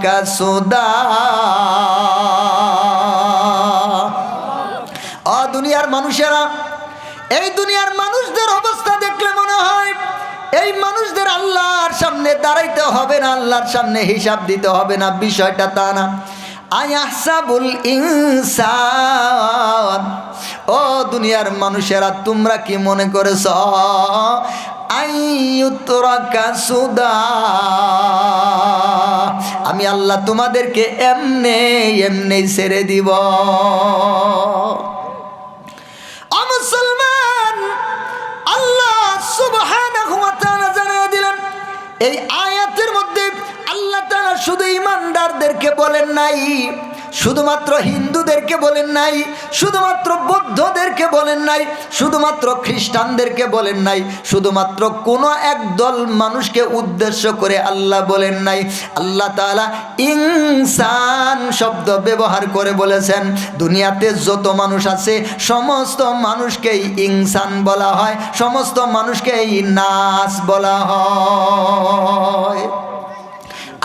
ইউতরাকা সুদা। দুনিয়ার মানুষেরা, এই দুনিয়ার মানুষদের অবস্থা দেখলে মনে হয় এই মানুষদের আল্লাহর সামনে দাঁড়াইতে হবে না, আল্লাহর সামনে হিসাব দিতে হবে না। বিষয়টা তা না। আয়াহসাবুল ইনসান, ও দুনিয়ার মানুষেরা, তোমরা কি মনে করেছ আইয়ুতরাকা সুদা, আমি আল্লাহ তোমাদেরকে এমনে এমনি ছেড়ে দিব? মুসলমান, আল্লাহ সুবহানাহু ওয়া তাআলা জানিয়ে দিলেন এই আয়াতের মধ্যে আল্লাহ তাআলা শুধু ঈমানদারদেরকে বলেন নাই, শুধুমাত্র হিন্দুদেরকে বলেন নাই, শুধুমাত্র বৌদ্ধদেরকে বলেন নাই, শুধুমাত্র খ্রিস্টানদেরকে বলেন নাই, শুধুমাত্র কোনো একদল মানুষকে উদ্দেশ্য করে আল্লাহ বলেন নাই। আল্লাহ তাআলা ইনসান শব্দ ব্যবহার করে বলেছেন দুনিয়াতে যত মানুষ আছে সমস্ত মানুষকেই ইনসান বলা হয়, সমস্ত মানুষকেই নাস বলা হয়।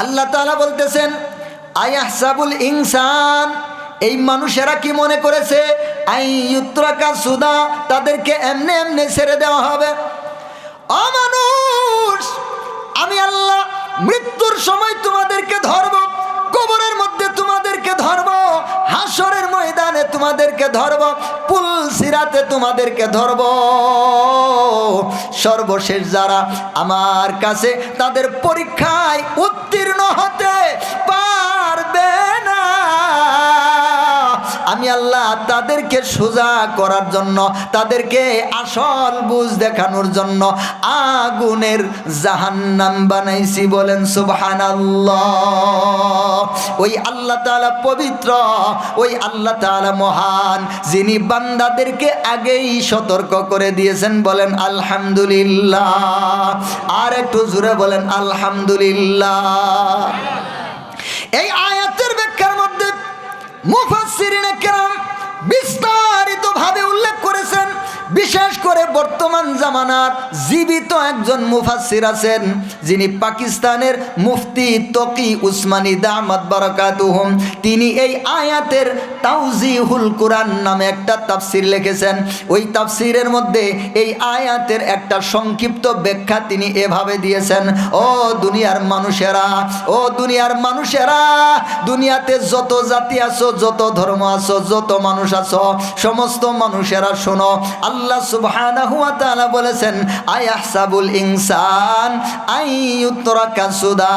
আল্লাহ তাআলা বলতেছেন আয়াহসাবুল ইনসান, এই মানুষেরা কি মনে করেছে আইয়ুতরাকা সুদা, তাদেরকে এমনি এমনি ছেড়ে দেওয়া হবে? মানুষ, আমি আল্লাহ মৃত্যুর সময় তোমাদেরকে ধরব, কবরের মধ্যে তোমাদেরকে ধরব, হাসরের ময়দানে তোমাদেরকে ধরব, পুল সিরাতে তোমাদেরকে ধরব। সর্বশেষ যারা আমার কাছে তাদের পরীক্ষায় উত্তীর্ণ হতে পারবে না, আমি আল্লাহ তাদেরকে সোজা করার জন্য, তাদেরকে আসল বুঝ দেখানোর জন্য আগুনের জাহান্নাম বানাইছি। বলেন সুবহানাল্লাহ। ওই আল্লাহ তাআলা পবিত্র, ওই আল্লাহ তাআলা মহান, যিনি বান্দাদেরকে আগেই সতর্ক করে দিয়েছেন। বলেন আলহামদুলিল্লাহ। আর একটু জোরে বলেন আলহামদুলিল্লাহ। এই আয়াতের ব্যাখ্যার মধ্যে মুফাসসিরিনে কেরাম বিস্তারিতভাবে উল্লেখ করেছেন। বিশেষ করে বর্তমান জামানার জীবিত একজন মুফাসসির আছেন, যিনি পাকিস্তানের মুফতি তকি উসমানী দামাত বারাকাতুহুম, তিনি এই আয়াতের তাওজিহুল কুরআন নামে একটা তাফসির লিখেছেন। ওই তাফসিরের মধ্যে এই আয়াতের একটা সংক্ষিপ্ত ব্যাখ্যা তিনি এভাবে দিয়েছেন, ও দুনিয়ার মানুষেরা, ও দুনিয়ার মানুষেরা, দুনিয়াতে যত জাতি আছো, যত ধর্ম আছো, যত মানুষ আছো, সমস্ত মানুষেরা শোনো। আল্লাহ সুবহানাহু ওয়া তাআলা বলেছেন আয়াহসাবুল ইনসান আইয়ুতরাকা সুদা,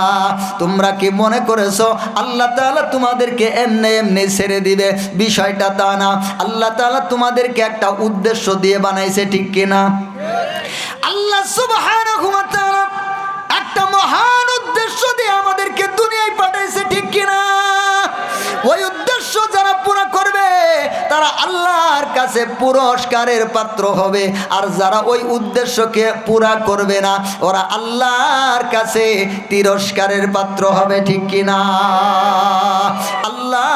তোমরা কি মনে করেছো আল্লাহ তাআলা তোমাদেরকে এমনি এমনি ছেড়ে দিবে? বিষয়টা তা না। আল্লাহ তাআলা তোমাদেরকে একটা উদ্দেশ্য দিয়ে বানাইছে, ঠিক কিনা? আল্লাহ সুবহানাহু ওয়া তাআলা একটা মহান উদ্দেশ্য দিয়ে আমাদেরকে দুনিয়ায় পাঠাইছে, ঠিক কিনা? ওই উদ্দেশ্য যারা পুরো করবে তারা আল্লাহর কাছে পুরস্কারের পাত্র হবে, আর যারা ওই উদ্দেশ্যকে পুরা করবে না ওরা আল্লাহর কাছে তিরস্কারের পাত্র হবে, ঠিক কিনা? আল্লাহ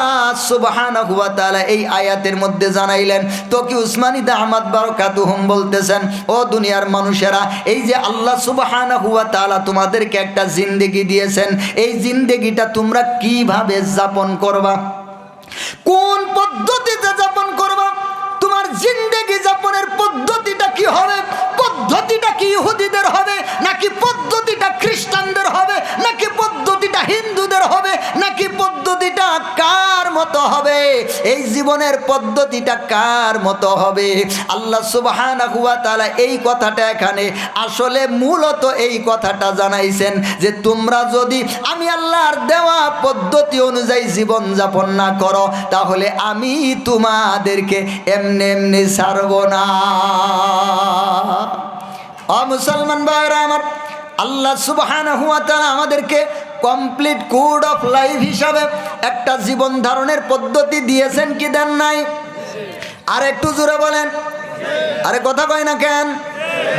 সুবহানাহু ওয়া তাআলা এই আয়াতের মধ্যে জানাইলেন, তকি উসমানী দামাত বারাকাতুহুম বলতেছেন, ও দুনিয়ার মানুষেরা, এই যে আল্লাহ সুবহানাহু ওয়া তাআলা তোমাদেরকে একটা জিন্দেগি দিয়েছেন, এই জিন্দেগিটা তোমরা কিভাবে যাপন করবা, কোন পদ্ধতিতে যাপন করবা? তোমার জিন্দেগি যাপনের পদ্ধতিটা কি হবে? পদ্ধতিটা কি ইহুদিদের হবে, নাকি পদ্ধতিটা খ্রিস্টানদের হবে, নাকি পদ্ধতিটা হিন্দুদের হবে, নাকি পদ্ধতিটা কার মতো হবে? এই জীবনের পদ্ধতিটা কার মতো হবে? আল্লাহ সুবহানাহু ওয়া তাআলা এই কথাটা এখানে আসলে মূলত এই কথাটা জানাইছেন যে তোমরা যদি আমি আল্লাহর দেওয়া পদ্ধতি অনুযায়ী জীবন যাপন না করো, তাহলে আমি তোমাদেরকে এমনি এমনি ছাড়ব না। মুসলমান ভাইরা আমার, আল্লাহ সুবহানাহু ওয়া তাআলা আমাদেরকে কমপ্লিট কোড অফ লাইফ হিসাবে একটা জীবন ধারণের পদ্ধতি দিয়েছেন কি দেন নাই? আর একটু জোরে বলেন, আরে কথা কয় না কেন?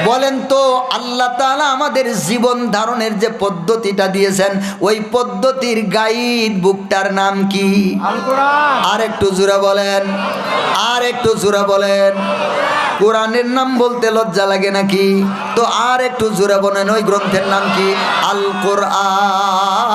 বলেন তো, আল্লাহ তাআলা আমাদের জীবন ধারণের যে পদ্ধতিটা দিয়েছেন ওই পদ্ধতির গাইড বুকটার নাম কি? আল কোরআন। আর একটু জোরে বলেন, আর একটু জোরে বলেন। কোরআনের নাম বলতে লজ্জা লাগে নাকি? তো আর একটু জোরে বলেন, ওই গ্রন্থের নাম কি? আল কোরআন।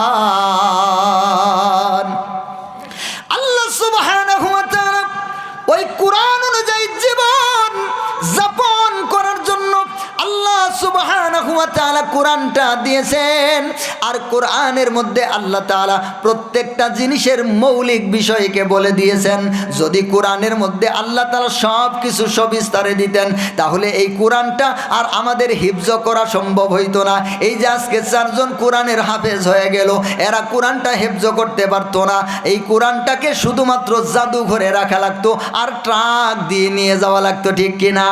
কোরআনটা দিয়েছেন। আর কোরআনের মধ্যে আল্লাহ তাআলা প্রত্যেকটা জিনিসের মৌলিক বিষয়কে বলে দিয়েছেন। যদি কোরআনের মধ্যে আল্লাহ তাআলা সব কিছু সবিস্তারে দিতেন তাহলে এই কোরআনটা আর আমাদের হিফজ করা সম্ভব হইতো না। এই যে আজকে 4 জন কোরআনের হাফেজ হয়ে গেল, এরা কোরআনটা হিফজ করতে পারতো না। এই কোরআনটাকে শুধুমাত্র জাদুঘরে রাখা লাগতো আর ট্রাক দিয়ে নিয়ে যাওয়া লাগতো, ঠিক কিনা?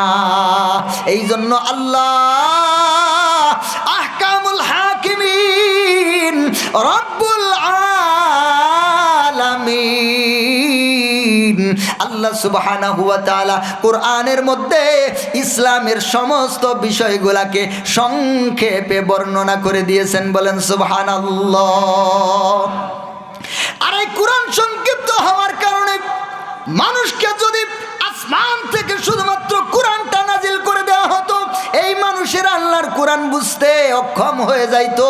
এই জন্য আল্লাহ আহকামুল হাকিমিন রব্বুল আলামিন আল্লাহ সুবহানাহু ওয়া তাআলা কোরআনের মধ্যে ইসলামের সমস্ত বিষয়গুলোকে সংক্ষেপে বর্ণনা করে দিয়েছেন। বলেন সুবহানাল্লাহ। আর এই কোরআন সংক্ষিপ্ত হওয়ার কারণে মানুষকে যদি আসমান থেকে শুধুমাত্র কোরআনটা নাজিল করে দেওয়া হতো, এই মানুষের আল্লাহর কোরআন বুঝতে অক্ষম হয়ে যাইতো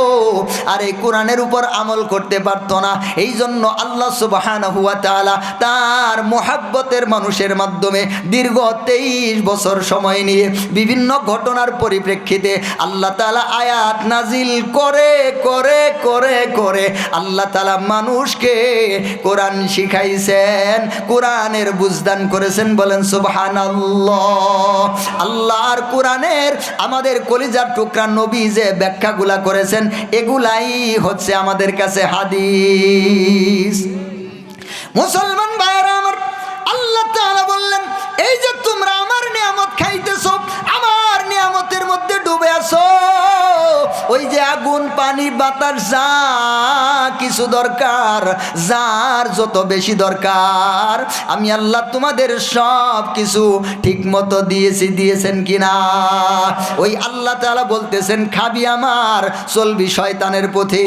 আর এই কোরআনের উপর আমল করতে পারতো না। এই জন্য আল্লাহ সুবহানাহু ওয়া তাআলা তার মুহাব্বতের মানুষের মাধ্যমে দীর্ঘ 23 বছর সময় নিয়ে বিভিন্ন ঘটনার পরিপ্রেক্ষিতে আল্লাহ তাআলা আয়াত নাজিল করে করে করে করে আল্লাহ তাআলা মানুষকে কোরআন শিখাইছেন, কোরআনের বুঝদান করেছেন। বলেন সুবহানাল্লাহ। আল্লাহর কোরআনের আমাদের কলিজার টুকরা নবী যে ব্যাখ্যাগুলা করেছেন এগুলাই হচ্ছে আমাদের কাছে হাদিস। মুসলমান ভাইরা আমার, আল্লাহ তাআলা বললেন এই যে তোমরা আমার নিয়ামত খাইতেছো, আমার নিয়ামতের মধ্যে ডুবে আছো, ওই যে আগুন পানি বাতাস যা কিছু দরকার, যার যত বেশি দরকার আমি আল্লাহ তোমাদের সব কিছু ঠিক মতো দিয়েছেন কিনা? ওই আল্লাহ তাআলা বলতেছেন খাবি আমার, চলবি শয়তানের পথে,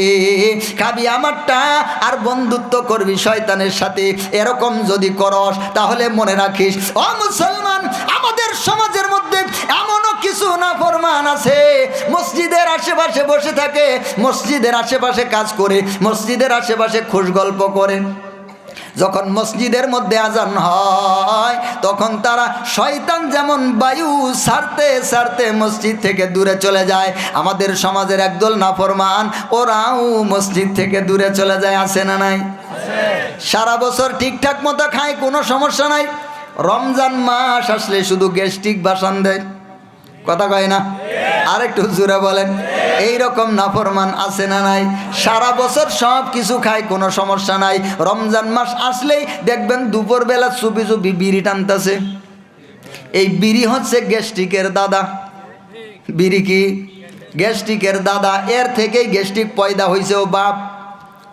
খাবি আমারটা আর বন্ধুত্ব করবি শয়তানের সাথে। এরকম যদি করস তাহলে মনে রাখিস ও মুসলমান, আমাদের সমাজের মধ্যে এমনও কিছু নাফরমান আছে মসজিদের আশেপাশে বসে থাকে, মসজিদের আশেপাশে কাজ করে, মসজিদের আশেপাশে খুশ গল্প করে। যখন মসজিদের মধ্যে আজান হয় তখন তারা শয়তান যেমন বায়ু ছাড়তে ছাড়তে মসজিদ থেকে দূরে চলে যায়, আমাদের সমাজের একদল নাফরমান ওরাও মসজিদ থেকে দূরে চলে যায়। আছে না নাই? সারা বছর ঠিকঠাক মতো খায়, কোনো সমস্যা নাই, রমজান মাস আসলে শুধু গ্যাস্ট্রিক বাসান দেয়। কথা কয় না? আরেকটু জোরে বলেন। এই রকম নাফরমান আছে না নাই? সারা বছর সব কিছু খায়, কোনো সমস্যা নাই, রমজান মাস আসলেই দেখবেন দুপুরবেলা চুপি চুপি বিড়ি টানতেছে। এই বিড়ি হচ্ছে গ্যাস্ট্রিকের দাদা। বিড়ি কি? গ্যাস্ট্রিকের দাদা। এর থেকেই গ্যাস্ট্রিক পয়দা হয়েছে ও বাপ।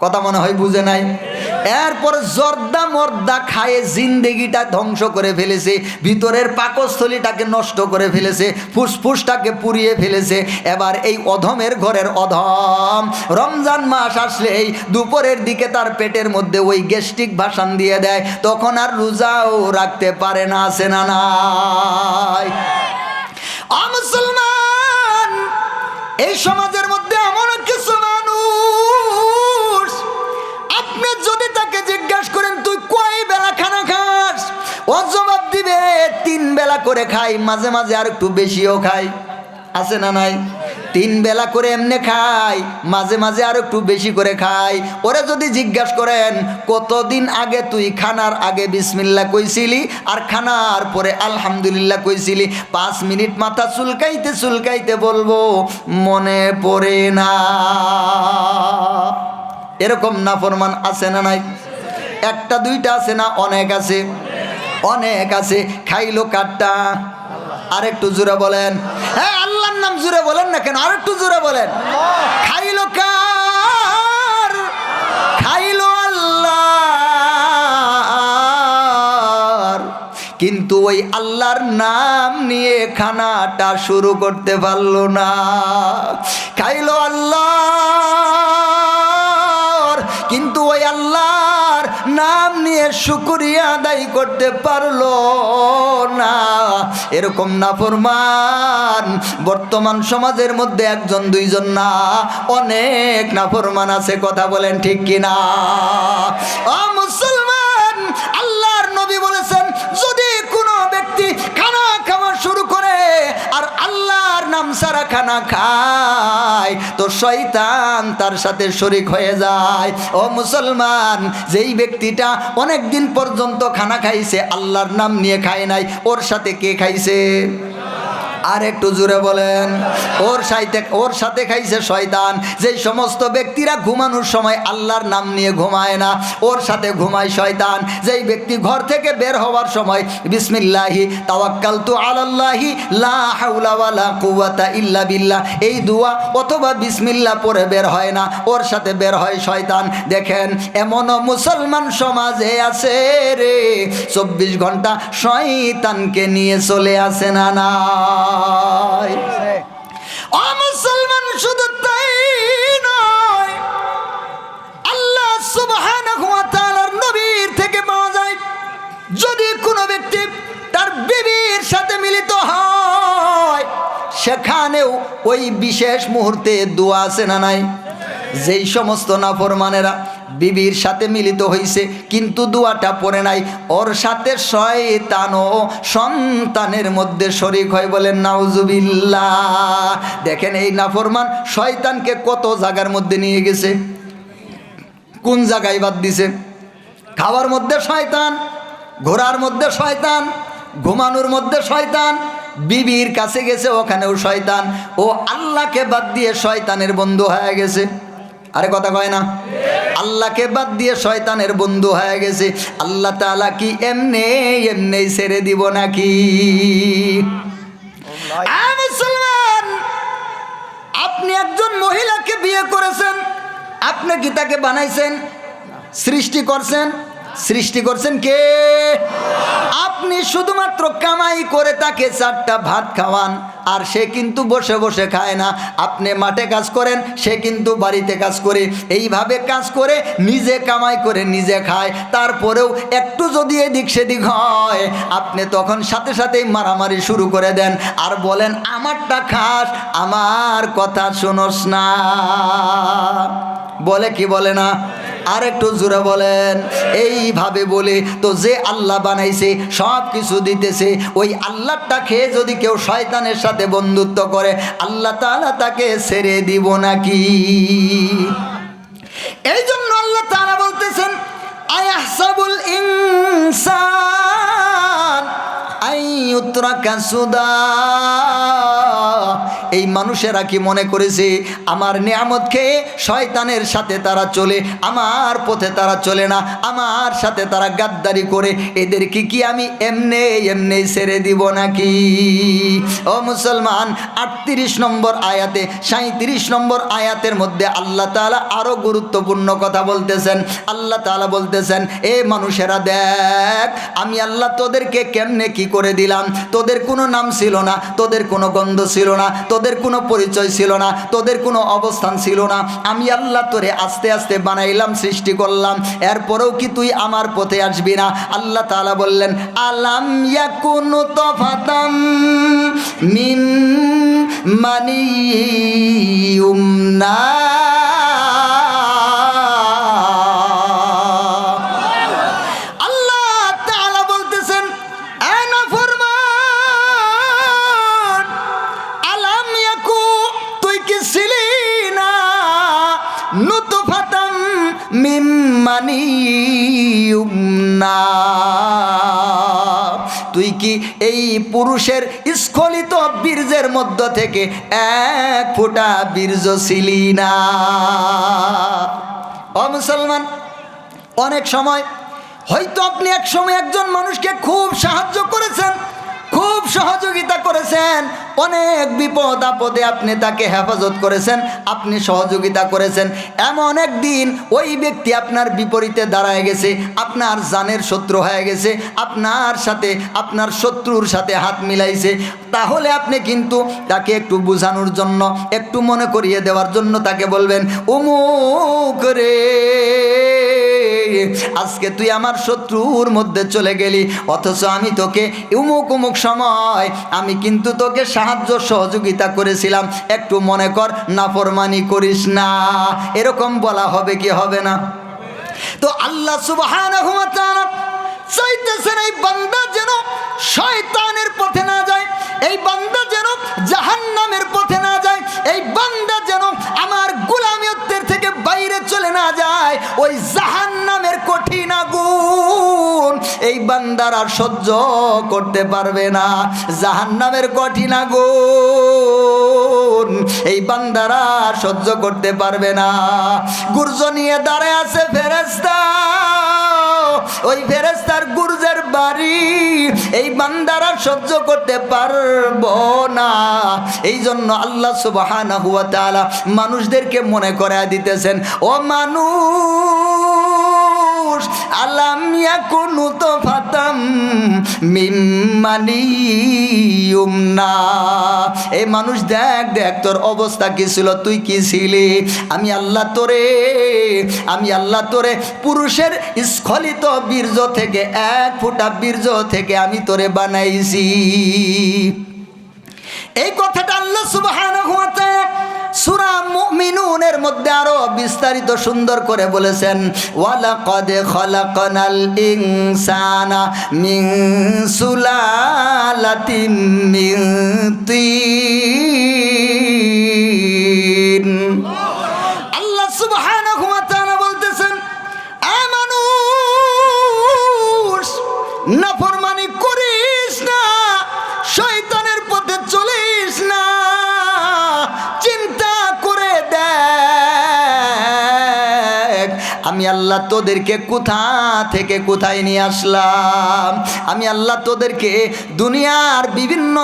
কথা মনে হয় বুঝে নাই। এরপর জর্দা মর্দা খায়ে জিন্দেগিটা ধ্বংস করে ফেলেছে, ভিতরের পাকস্থলীটাকে নষ্ট করে ফেলেছে, ফুসফুসটাকে পুড়িয়ে ফেলেছে। এবার এই অধমের ঘরের অধম রমজান মাস আসলেই দুপুরের দিকে তার পেটের মধ্যে ওই গ্যাস্ট্রিক ভাসান দিয়ে দেয়, তখন আর রোজাও রাখতে পারে না। আছে না নাই? মুসলমান, এই সমাজের মধ্যে এমন কিছু মানুষ, আপনি যদি তাকে জিজ্ঞাসা করেন তুই কয় বেলা খানা খাস, ও জবাব দিবে 3 বেলা করে খাই, মাঝে মাঝে আর একটু বেশিও খাই। আছে না নাই? 3 বেলা করে এমনি খাই, মাঝে মাঝে আর একটু বেশি করে খাই। ওরা যদি জিজ্ঞাসা করেন কতদিন আগে তুই খানার আগে বিসমিল্লাহ কইছিলি আর খানার পরে আলহামদুলিল্লাহ কইছিলি, 5 মিনিট মাথা চুলকাইতে চুলকাইতে বলবো মনে পড়ে না। এরকম নাফরমান আছে না নাই? একটা দুইটা আছে না? অনেক আছে, অনেক আছে। খাইলো কাটটা? আর একটু জোরে বলেন। হ্যাঁ, আল্লাহর নাম জোরে বলেন না কেন? আর একটু জোরে বলেন। খাইলো কার? খাইলো আল্লাহ। কিন্তু ওই আল্লাহর নাম নিয়ে খানাটা শুরু করতে পারলো না। খাইলো আল্লাহ, কিন্তু ওই আল্লাহর নাম নিয়ে শুকরিয়া আদায় করতে পারলো না। এরকম নাফরমান বর্তমান সমাজের মধ্যে 1-2 না, অনেক নাফরমান আছে। কথা বলেন ঠিক কিনা? ও মুসলমান, আল্লাহর নবী বলেছেন যদি কোনো ব্যক্তি খানা খাওয়া শুরু করে আর আল্লাহর নাম ছাড়া খানা খায় তো শয়তান তার সাথে শরীক হয়ে যায়। ও মুসলমান, যেই ব্যক্তিটা অনেক দিন পর্যন্ত খানা খাইছে আল্লাহর নাম নিয়ে খায় নাই, ওর সাথে কে খাইছে? আর একটু জোরে বলেন। ওর সাথে খাইছে শয়তান। যেই সমস্ত ব্যক্তিরা ঘুমানোর সময় আল্লাহর নাম নিয়ে ঘুমায় না, ওর সাথে ঘুমায় শয়তান। যেই ব্যক্তি ঘর থেকে বের হওয়ার সময় বিসমিল্লাহি তাওয়াক্কালতু আলাল্লাহি লা হাওলা ওয়ালা কুওয়াতা ইল্লা বিল্লাহ এই দোয়া অথবা বিসমিল্লাহ পড়ে বের হয় না, ওর সাথে বের হয় শয়তান। দেখেন, এমনও মুসলমান সমাজে আছে রে 24 ঘন্টা শয়তানকে নিয়ে চলে আসে না না। ও মুসলমান, শুধু তাই নয়, আল্লাহ সুবহানাহু ওয়া তাআলার নবীর থেকে পাওয়া যায়, যদি কোনো ব্যক্তি তার বিবির সাথে মিলিত হয় সেখানেও ওই বিশেষ মুহূর্তে দোয়া আছে না নাই? যেই সমস্ত নাফরমানেরা বিবির সাথে মিলিত হইছে কিন্তু দোয়াটা পড়ে নাই, ওর সাথে শয়তানও সন্তানের মধ্যে শরীক হয়, বলেন নাউজুবিল্লাহ। দেখেন, এই নাফরমান শয়তানকে কত জায়গার মধ্যে নিয়ে গেছে। কোন জায়গায় বাদ দিছে? খাওয়ার মধ্যে শয়তান, ঘোরার মধ্যে শয়তান, ঘুমানোর মধ্যে শয়তান, বিবির কাছে গেছে ওখানেও শয়তান। ও আল্লাহকে বাদ দিয়ে শয়তানের বন্ধু হয়ে গেছে। আরে কথা কয় না? আল্লাহকে বাদ দিয়ে শয়তানের বন্ধু হয়ে গেছে। আল্লাহ তাআলা কি এমনি ছেড়ে দিব নাকি? মুসলমান, আপনি একজন মহিলাকে বিয়ে করেছেন, আপনি কি তাকে বানাইছেন? সৃষ্টি করছেন? সৃষ্টি করছেন কে? আপনি শুধুমাত্র কামাই করে তাকে 4টা ভাত খাওয়ান, আর সে কিন্তু বসে বসে খায় না। আপনি মাঠে কাজ করেন, সে কিন্তু বাড়িতে কাজ করে, এইভাবে কাজ করে নিজে কামাই করে নিজে খায়। তারপরেও একটু যদি এদিক সেদিক হয় আপনি তখন সাথে সাথেই মারামারি শুরু করে দেন আর বলেন আমারটা খাস, আমার কথা শোনস না। বলে কি বলে না? আর একটু জোরে বলেন। এইভাবে বলে তো যে আল্লাহ বানাইছে, সব কিছু দিতেছে, ওই আল্লাহটা খেয়ে যদি কেউ শয়তানের সাথে বন্ধুত্ব করে আল্লাহ তাআলা তাকে ছেড়ে দিব নাকি? এই জন্য আল্লাহ তাআলা বলতেছেন আয়াহসাবুল ইনসান আইয়ুতরাকা সুদা। এই মানুষেরা কি মনে করেছে আমার নিয়ামত খেয়ে শয়তানের সাথে তারা চলে, আমার পথে তারা চলে না, আমার সাথে তারা গাদ্দারি করে, এদেরকে কি আমি এমনি ছেড়ে দিব নাকি? ও মুসলমান, 38 নম্বর আয়াতে 37 নম্বর আয়াতের মধ্যে আল্লাহ তাআলা আরো গুরুত্বপূর্ণ কথা বলতেছেন। আল্লাহ তাআলা বলতেছেন, এ মানুষেরা দেখ, আমি আল্লাহ তোদেরকে কেমনে কি করে দিলাম। তোদের কোনো নাম ছিল না, তোদের কোনো গন্ধ ছিল না, তোদের কোনো পরিচয় ছিল না, তোদের কোনো অবস্থান ছিল না। আমি আল্লাহ তোরে আস্তে আস্তে বানাইলাম, সৃষ্টি করলাম, এরপরেও কি তুই আমার পথে আসবি না? আল্লাহ তাআলা বললেন আলাম ইয়াকুনু তাফাতাম মিন মানি ইউমনা। তুই কি এই পুরুষের স্খলিত বীর্যের মধ্য থেকে এক ফোঁটা বীর্য ছিলি না? ও মুসলমান, অনেক সময় হয়তো আপনি এক সময় একজন মানুষকে খুব সাহায্য করেছেন, খুব সহযোগিতা করেছেন, অনেক বিপদ আপদে আপনি তাকে হেফাজত করেছেন, আপনি সহযোগিতা করেছেন। এমন একদিন ওই ব্যক্তি আপনার বিপরীতে দাঁড়ায় গেছে, আপনার জানের শত্রু হয়ে গেছে, আপনার সাথে আপনার শত্রুর সাথে হাত মিলাইছে। তাহলে আপনি কিন্তু তাকে একটু বোঝানোর জন্য, একটু মনে করিয়ে দেওয়ার জন্য তাকে বলবেন, অমুক রে, আজকে তুই আমার শত্রুর মধ্যে চলে গেলি, অথচ আমি তোকে অমুক অমুক সময় আমি কিন্তু তোকে সাহায্য সহযোগিতা করেছিলাম, একটু মনে কর, নাফরমানি করিস না। এরকম বলা হবে কি হবে না? তো আল্লাহ সুবহানাহু ওয়া তাআলা চাইতেছেন এই বান্দা যেন শয়তানের পথে না যায়, এই বান্দা যেন জাহান্নামের পথে না যায়। এই বান্দা যেন আমার গোলামিয়তের থেকে বাইরে চলে না যায়, ওই জাহান্নামের কঠিন আগুন এই বান্দার আর সহ্য করতে পারবে না। জাহান্নামের কঠিন আগুন এই বান্দারা সহ্য করতে পারবে না। গুর্জ নিয়ে দাঁড়ায় আছে ফেরেশতা, ওই ফেরেশতার গুর্জের বাড়ি এই বান্দারা সহ্য করতে পারবো না। এই জন্য আল্লাহ সুবহানাহু ওয়া তাআলা মানুষদেরকে মনে করায় দিতেছেন, ও মানুষ, আলাম ইয়াকুনু তুফাতাম মিন মানি ইউমনা। এই মানুষ দেখ দেখ তোর অবস্থা কি ছিল, তুই কি ছিলি। আমি আল্লাহ তোরে পুরুষের স্খলিত বীর্য থেকে, এক ফোঁটা বীর্য থেকে আমি তোরে বানাইছি। এই কথাটা আল্লাহ সুবহানাহু ওয়া তাআলা সূরা মুমিনুনের মধ্যে আরো বিস্তারিত সুন্দর করে বলেছেন, ওয়ালাকাদ খালাকনাল ইনসানা মিন সুলালাতিন মিন তিন। আল্লাহ সুবহানাহু ওয়া তাআলা বলতেছেন, এ মানুষ, নাফরমানি করিস না, শয়তানের পথে চলিস না। চিন্তা করে দেখ আমি আল্লাহ তোদেরকে কোথা থেকে কোথায় নিয়ে আসলাম। আমি আল্লাহ তোদেরকে দুনিয়ার বিভিন্ন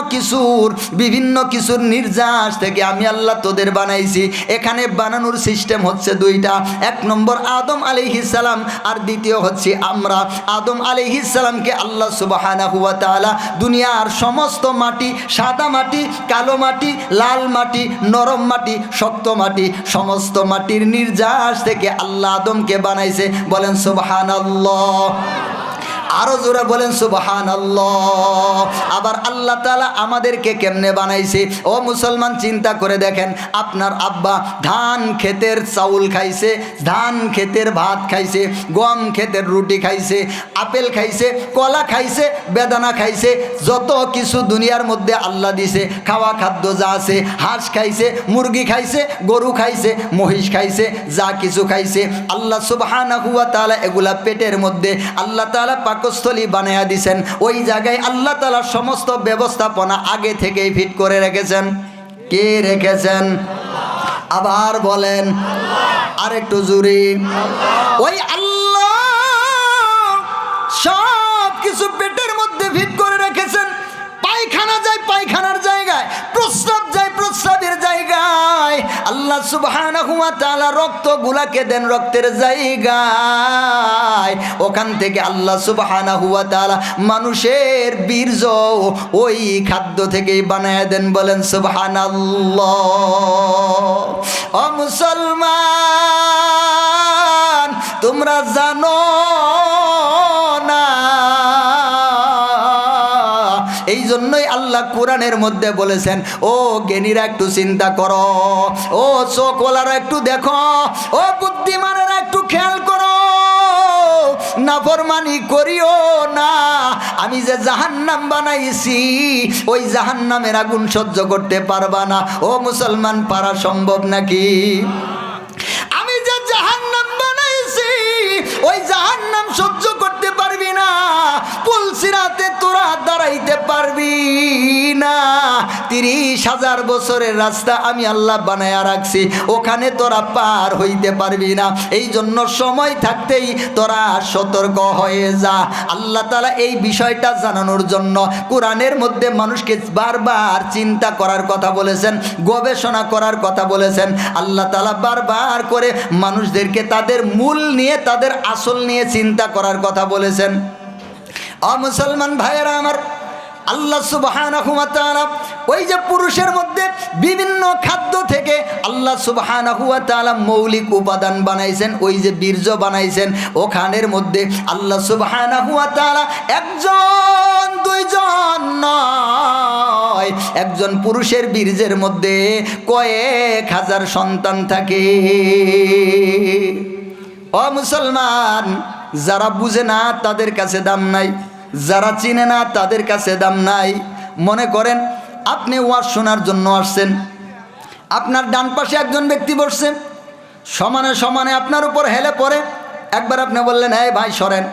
কিছুর নির্যাস থেকে আমি আল্লাহ তোদের বানাইছি। এখানে বানানোর সিস্টেম হচ্ছে দুইটা, এক নম্বর আদম আলাইহিস সালাম, আর দ্বিতীয় হচ্ছে আমরা। আদম আলাইহিস সালামকে আল্লাহ সুবহানাহু ওয়া তাআলা দুনিয়ার সমস্ত মাটি, সাদা মাটি, কালো মাটি, লাল মাটি, নরম মাটি, শক্ত মাটি, সমস্ত মাটির নির্যাস থেকে আল্লাহ আদমকে বানাইছে। বলেন সুবহানাল্লাহ, আরো জোরে বলেন সুবহানাল্লাহ। আবার আল্লাহ তাআলা আমাদেরকে কেমনে বানাইছে ও মুসলমান, চিন্তা করে দেখেন। আপনার আব্বা ধান ক্ষেতের চাউল খাইছে, ধান ক্ষেতের ভাত খাইছে, গম ক্ষেতের রুটি খাইছে, আপেল খাইছে, কলা খাইছে, বেদানা খাইছে, যত কিছু দুনিয়ার মধ্যে আল্লাহ দিছে খাওয়া খাদ্য যা আছে, হাঁস খাইছে, মুরগি খাইছে, গরু খাইছে, মহিষ খাইছে, যা কিছু খাইছে আল্লাহ সুবহানাহু ওয়া তাআলা এগুলা পেটের মধ্যে আল্লাহ তাআলা পাকস্থলী বানায়া দিছেন। ওই জায়গায় আল্লাহ তাআলা সমস্ত ব্যবস্থাপনা আগে থেকেই ফিট করে রেখেছেন। কে রেখেছেন? আবার বলেন, আর একটু জোরে। ওই আল্লাহ সব কিছু পেটের মধ্যে ফিট করে রেখেছেন। পায়খানা যায় পায়খানার জায়গায়, প্রস্রাব যায় প্রস্রাবের জায়গায়। আল্লাহ সুবহানাহু ওয়া তাআলা রক্তগুলাকে দেন রক্তের জায়গায়। ওখান থেকে আল্লাহ সুবহানাহু ওয়া তাআলা মানুষের বীর্য ওই খাদ্য থেকেই বানায় দেন। বলেন সুবহানাল্লাহ। ও মুসলমান, তোমরা জানো না, এই জন্যই আল্লাহ কোরআনের মধ্যে বলেছেন, ও জ্ঞানীরা একটু চিন্তা করো, ও চোখওয়ালারা একটু দেখো, ও বুদ্ধিমানেরা একটু খেয়াল করো, নাফরমানি করিও না। আমি যে জাহান্নাম বানাইছি, ওই জাহান্নামের আগুন সহ্য করতে পারবা না। ও মুসলমান, পারা সম্ভব নাকি? আমি যে জাহান্নাম বানাইছি, ওই জাহান্নাম সহ্য করতে পারবি না। পুলসিরাতে তোরা দাঁড়াইতে পারবি না। 30,000 বছরের রাস্তা আমি আল্লাহ বানায়া রাখছি, ওখানে তোরা পার হইতে পারবি না। এই জন্য সময় থাকতেই তোরা সতর্ক হয়ে যা। আল্লাহ তাআলা এই বিষয়টা জানানোর জন্য কোরআনের মধ্যে মানুষকে বারবার চিন্তা করার কথা বলেছেন, গবেষণা করার কথা বলেছেন। আল্লাহ তাআলা বারবার করে মানুষদেরকে তাদের মূল নিয়ে, তাদের আসল নিয়ে চিন্তা করার কথা বলেছেন। মুসলমান ভাইয়েরা আমার, আল্লাহ সুবহানাহু ওয়া তাআলা ওই যে পুরুষের মধ্যে বিভিন্ন খাদ্য থেকে আল্লাহ সুবহানাহু ওয়া তাআলা মৌলিক উপাদান বানাইছেন, ওই যে বীর্য বানাইছেন, ওখানের মধ্যে আল্লাহ সুবহানাহু ওয়া তাআলা একজন দুইজন নয়, একজন পুরুষের বীর্যের মধ্যে কয়েক হাজার সন্তান থাকে। ও মুসলমান, যারা বুঝে না তাদের কাছে দাম নাই, যারা চিনে না তাদের কাছে দাম নাই। মনে করেন আপনি ওয়াজ শোনার জন্য আসছেন, আপনার ডান পাশে একজন ব্যক্তি বসছে, সমানে সমানে আপনার উপর হেলে পড়ে। একবার আপনি বললেন এই ভাই সরেন,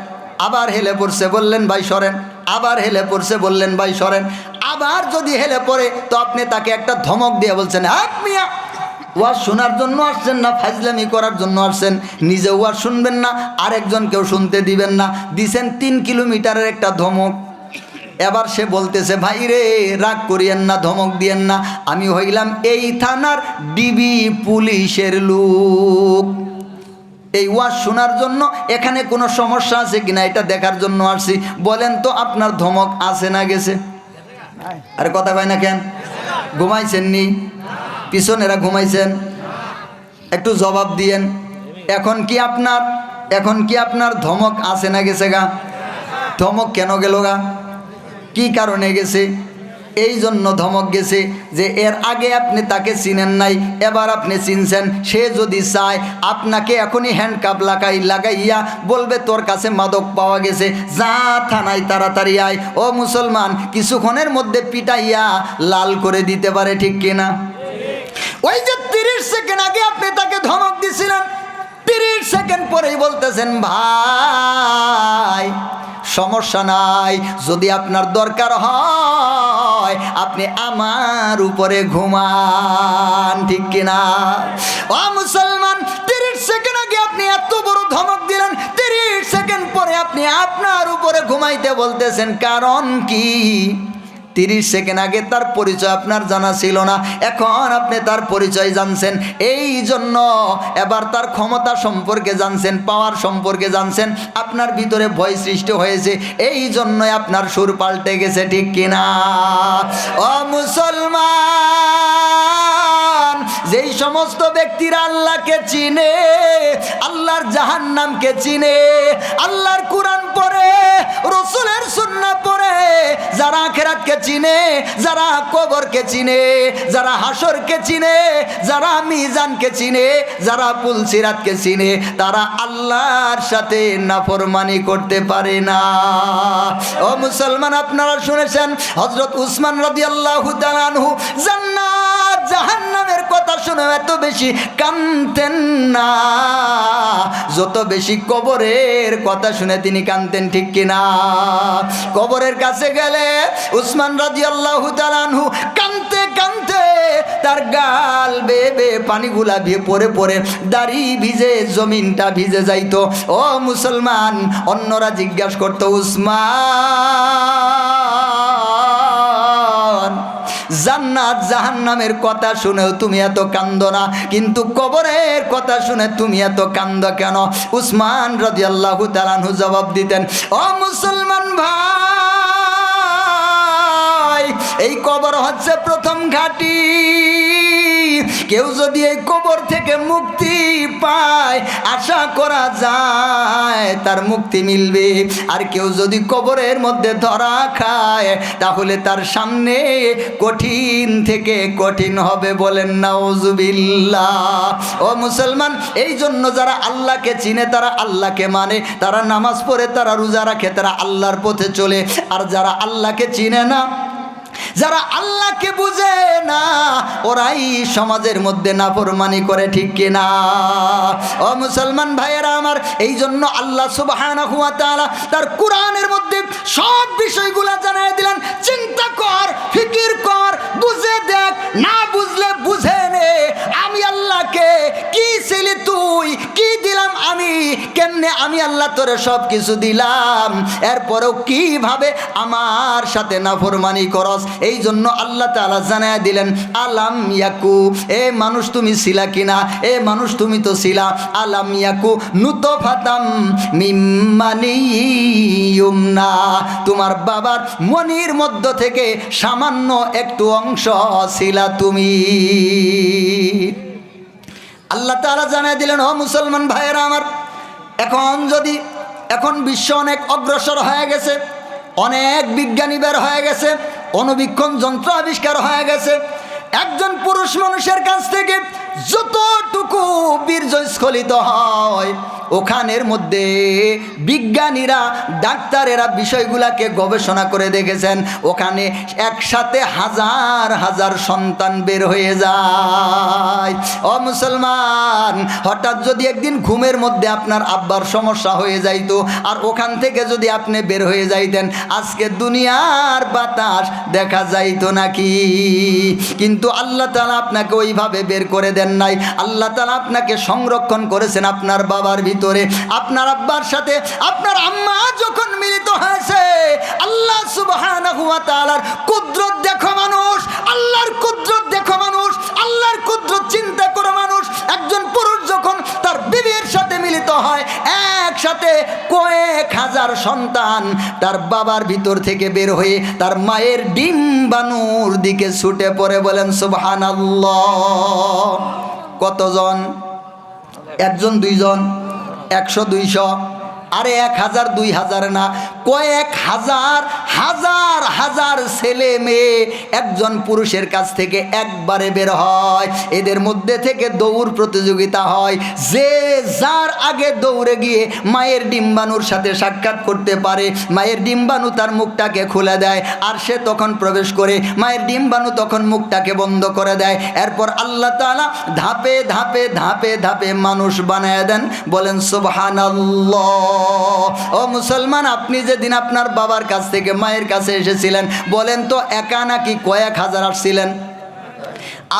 আবার হেলে পড়ছে, বললেন ভাই সরেন, আবার হেলে পড়ছে, বললেন ভাই সরেন। আবার যদি হেলে পড়ে তো আপনি তাকে একটা ধমক দিয়ে বলছেন হাত মিয়া, ওয়াজ শোনার জন্য আসছেন না ফাজলামি করার জন্য আসছেন? নিজে ওয়াজ শুনবেন না, আরেকজনকেও শুনতে দিবেন না, দিছেন 3 কিলোমিটারের একটা ধমক। এবার সে বলতেছে ভাই রে রাগ করিয়েন না, ধমক দিয়েন না, আমি হইলাম এই থানার ডিবি পুলিশের লোক, এই ওয়াজ শোনার জন্য এখানে কোনো সমস্যা আছে কিনা এটা দেখার জন্য আসছি, বলেন তো আপনার ধমক আছে না গেছে? আরে কথা কয় না কেন? ঘুমাইছেন নি? পিছনেরা ঘুমাইছেন? একটু জবাব দিয়েন। এখন কি আপনার ধমক আছে না গেছে গা? ধমক কেন গেল গা? কি কারণে গেছে? এই জন্য ধমক গেছে যে এর আগে আপনি তাকে চিনেন নাই, এবার আপনি চিনছেন। সে যদি চায় আপনাকে এখনই হ্যান্ডকাপ লাগাইয়া বলবে তোর কাছে মাদক পাওয়া গেছে, যা থানায় তাড়াতাড়ি আয়। ও মুসলমান, কিছুক্ষণের মধ্যে পিটাইয়া লাল করে দিতে পারে, ঠিক কিনা? ওই যে 30 সেকেন্ড আগে আপনি তাকে ধমক দিছিলেন, 30 সেকেন্ড পরেই বলতেছেন ভাই সমস্যা নাই, যদি আপনার দরকার হয় আপনি আমার উপরে ঘুমান, ঠিক কিনা? ও মুসলমান, 30 সেকেন্ড আগে আপনি এত বড় ধমক দিলেন, 30 সেকেন্ড পরে আপনি আপনার উপরে ঘুমাইতে বলতেছেন, কারণ কি? 30 সেকেন্ড আগে তার পরিচয় আপনার জানা ছিল না, এখন আপনি তার পরিচয় জানছেন, এই জন্য এবার তার ক্ষমতা সম্পর্কে জানছেন, পাওয়ার সম্পর্কে জানছেন, আপনার ভিতরে ভয় সৃষ্টি হয়েছে, এই জন্যই আপনার সুর পাল্টে গেছে, ঠিক কিনা? ও মুসলমান, যেই সমস্ত ব্যক্তিরা আল্লাহকে চিনে, আল্লাহর জাহান্নামকে চিনে, আল্লাহর কোরআন পড়ে, রাসূলের সুন্নাহ পড়ে, যারা আখিরাতকে চিনে, যারা কবরকে চিনে, যারা হাসরকে চিনে, যারা মিজানকে চিনে, যারা পুলসিরাতকে চিনে, তারা আল্লাহর সাথে নাফরমানি করতে পারে না। ও মুসলমান, আপনারা শুনেছেন হযরত উসমান রাদিয়াল্লাহু তাআলা আনহু জান্নাত জাহান্নামের কথা শুনে এত বেশি কাঁদতেন না যত বেশি কবরের কথা শুনে তিনি কাঁদতেন, ঠিক কিনা? কবরের কাছে গেলে উসমান রাদিয়াল্লাহু তাআলা আনহু কাঁদতে কাঁদতে তার গাল বেয়ে পানিগুলা পরে পরে দাড়ি ভিজে, জমিনটা ভিজে যাইতো। ও মুসলমান, অন্যরা জিজ্ঞাসা করতো উসমান জান্নাত জাহান্নামের কথা শুনেও তুমি এত কান্দো না, কিন্তু কবরের কথা শুনে তুমি এত কান্দো কেন? উসমান রাদিয়াল্লাহু তাআলা আনহু জবাব দিতেন, ও মুসলমান ভাই, এই কবর হচ্ছে প্রথম ঘাঁটি। কেউ যদি এই কবর থেকে মুক্তি পায়, আশা করা যায় তার মুক্তি মিলবে। আর কেউ যদি কবরের মধ্যে ধরা খায়, তাহলে তার সামনে কঠিন থেকে কঠিন হবে, বলেন নাউজুবিল্লাহ। ও মুসলমান, এই জন্য যারা আল্লাহকে চিনে, তারা আল্লাহকে মানে, তারা নামাজ পড়ে, তারা রোজা রাখে, তারা আল্লাহর পথে চলে। আর যারা আল্লাহকে চিনে না, যারা আল্লাহকে বুঝে না, ওরাই সমাজের মধ্যে নাফরমানি করে, ঠিক কিনা? ও মুসলমান ভাইয়েরা আমার, এই জন্য আল্লাহ সুবহানাহু ওয়া তাআলা তার কোরআনের মধ্যে সব বিষয়গুলো জানাই দিলেন। চিন্তা কর, ফিকির কর, বুঝে দেখ, না বুঝলে বুঝে নে, আমি আল্লাহকে কি ছিলি তুই, কি দিলাম আমি, কেমনে আমি আল্লাহ তোরে সব কিছু দিলাম, এরপরেও কিভাবে আমার সাথে নাফরমানি করস। এই জন্য আল্লাহ তাআলা জানায়া দিলেন, আলাম ইয়াকু, এ মানুষ তুমি ছিলা কিনা, এ মানুষ তুমি তো ছিলা, আলাম ইয়াকু নুতফাতাম মিম মানি ইউমনা, তোমার বাবার মনির মধ্য থেকে সামান্য একটু অংশ ছিলা তুমি। আল্লাহ তাআলা জানায়া দিলেন, ও মুসলমান ভাইয়েরা আমার, এখন বিশ্ব অনেক অগ্রসর হয়ে গেছে, অনেক বিজ্ঞানী বের হয়ে গেছে, অণুবীক্ষণ যন্ত্র আবিষ্কার হয়ে গেছে। একজন পুরুষ মানুষের কাছ থেকে যতটুকু বীর্য স্খলিত হয়, ওখানের মধ্যে বিজ্ঞানীরা ডাক্তারেরা বিষয়গুলোকে গবেষণা করে দেখেছেন, ওখানে একসাথে হাজার হাজার সন্তান বের হয়ে যায়। ও মুসলমান, হঠাৎ যদি একদিন ঘুমের মধ্যে আপনার আব্বার সমস্যা হয়ে যাইতো আর ওখান থেকে যদি আপনি বের হয়ে যাইতেন, আজকে দুনিয়ার বাতাস দেখা যাইতো নাকি? কিন্তু আল্লাহ তাআলা আপনাকে ওইভাবে বের করে দেন নাই। আল্লাহ তাআলা আপনাকে সংরক্ষণ করেছেন আপনার বাবার ভিতরে। আপনার আব্বার সাথে আপনার আম্মা যখন মিলিত হয়েছে, আল্লাহ সুবহানাহু ওয়া তাআলার কুদরত দেখো মানুষ, আল্লাহর কুদরত দেখো মানুষ, আল্লাহর কুদরত চিন্তা করো মানুষ। একজন পুরুষ যখন তার বিবির সাথে মিলিত হয়, একসাথে কয়েক হাজার সন্তান তার বাবার ভিতর থেকে বের হয়ে তার মায়ের ডিম্বাণুর দিকে ছুটে পড়ে। বলেন সুবহানাল্লাহ। কতজন? একজন, দুইজন, 100, 200, আরে 1000, 2000 না, কয়েক হাজার হাজার হাজার ছেলে মেয়ে একজন পুরুষের কাছ থেকে একবারে বের হয়। এদের মধ্যে থেকে দৌড় প্রতিযোগিতা হয়। যে যার আগে দৌড়ে গিয়ে মায়ের ডিম্বাণুর সাথে সাক্ষাৎ করতে পারে, মায়ের ডিম্বাণু তার মুখটাকে খুলে দেয় আর সে তখন প্রবেশ করে, মায়ের ডিম্বাণু তখন মুখটাকে বন্ধ করে দেয়। এরপর আল্লাহ তাআলা ধাপে ধাপে ধাপে ধাপে মানুষ বানায় দেন। বলেন সুবহানাল্লাহ। ও মুসলমান, আপনি যেদিন আপনার বাবার কাছ থেকে মায়ের কাছে এসেছিলেন, বলেন তো একা নাকি কয়েক হাজার আসছিলেন?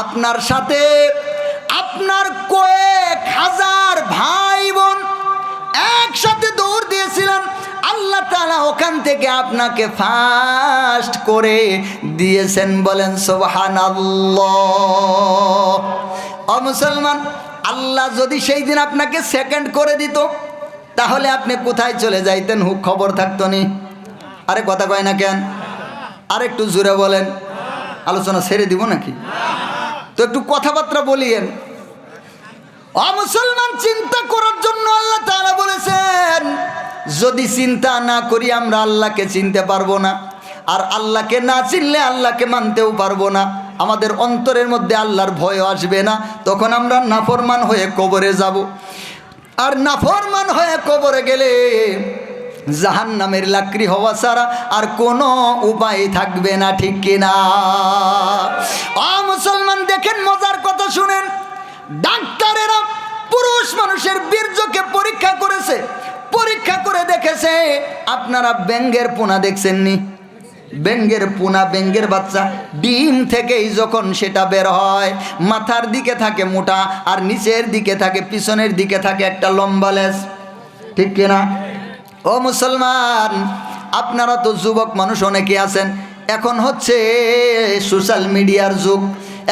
আপনার সাথে আপনার কয়েক হাজার ভাই বোন একসাথে দৌড় দিয়েছিলেন। আল্লাহ তাআলা ওখান থেকে আপনাকে ফার্স্ট করে দিয়েছেন। বলেন সুবহানাল্লাহ। ও মুসলমান, আল্লাহ যদি সেই দিন আপনাকে সেকেন্ড করে দিত, তাহলে আপনি কোথায় চলে যাইতেন? হুক খবর থাকতো নি। আরে কথা কয় না কেন? আর একটু জোরে বলেন। আলোচনা ছেড়ে দিব নাকি? তো একটু কথাবার্তা বলিয়েন। ও মুসলমান, চিন্তা করার জন্য আল্লাহ তাআলা বলেছেন, যদি চিন্তা না করি আমরা আল্লাহকে চিনতে পারবো না, আর আল্লাহকে না চিনলে আল্লাহকে মানতেও পারবো না। আমাদের অন্তরের মধ্যে আল্লাহর ভয় আসবে না, তখন আমরা নাফরমান হয়ে কবরে যাব। আর নাফরমান হয়ে কবরে গেলে জাহান্নামের লাকড়ি হওয়া ছাড়া আর কোনো উপায় থাকবে না, ঠিক কিনা? ও মুসলমান, দেখেন মজার কথা শুনেন। ডাক্তারেরা পুরুষ মানুষের বীর্যকে পরীক্ষা করেছে, পরীক্ষা করে দেখেছে, আপনারা ব্যাঙের পোনা দেখছেননি? ব্যাঙের পোনা, ব্যাঙের বাচ্চা ডিম থেকেই যখন সেটা বের হয়, মাথার দিকে থাকে মোটা আর নিচের দিকে থাকে, পিছনের দিকে থাকে একটা লম্বা লেজ, ঠিক কিনা? ও মুসলমান, আপনারা তো যুবক মানুষ অনেকে আছেন। এখন হচ্ছে সোশ্যাল মিডিয়ার যুগ,